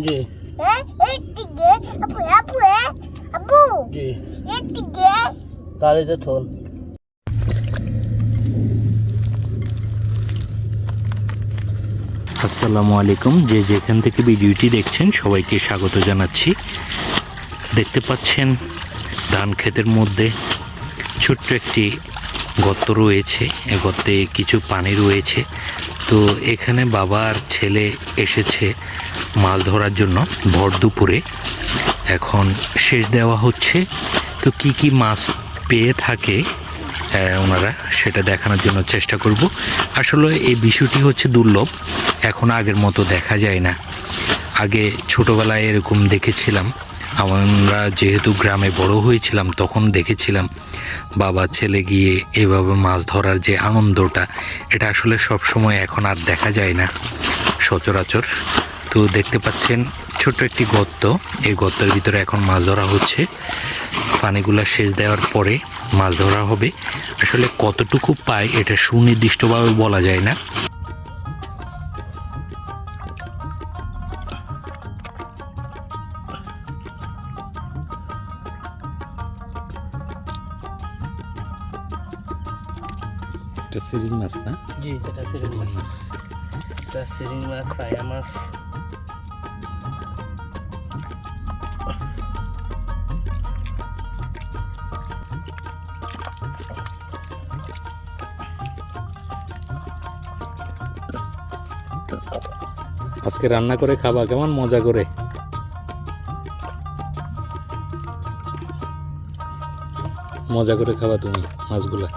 জি একদিকে আপু আপু আপু জি একদিকে গাড়িতে থন। আসসালামু আলাইকুম, যে যেখান থেকে ভিডিওটি দেখছেন সবাইকে স্বাগত জানাচ্ছি। দেখতে পাচ্ছেন ধান ক্ষেতের মধ্যে ছোট্ট একটি গর্ত রয়েছে, এ গর্তে কিছু পানি রয়েছে। তো এখানে বাবা আর ছেলে এসেছে মাছ ধরার জন্য ভর দুপুরে। এখন সেচ দেওয়া হচ্ছে। তো কি কি মাছ পেয়ে থাকে ওনারা সেটা দেখানোর জন্য চেষ্টা করব। আসলে এই বিষয়টি হচ্ছে দুর্লভ, এখন আগের মতো দেখা যায় না। আগে ছোটোবেলায় এরকম দেখেছিলাম, আমরা যেহেতু গ্রামে বড় হয়েছিলাম তখন দেখেছিলাম বাবা ছেলে গিয়ে এভাবে মাছ ধরার যে আনন্দটা, এটা আসলে সব সময় এখন আর দেখা যায় না সচরাচর। তো দেখতে পাচ্ছেন ছোট্ট একটি গর্ত, এই গর্তের ভিতরে এখন মাছ ধরা হচ্ছে। পানিগুলা সেচ দেওয়ার পরে মাছ ধরা হবে। আসলে কতটুকু পায় এটা সুনির্দিষ্টভাবে বলা যায় না। এটা সিরিং মাছ না? জি এটা সিরিং মাছ, এটা সিরিং মাছ, সায়া মাছ। আজকে রান্না করে খাবা, কেমন মজা করে? মজা করে খাবা তুমি মাছগুলা।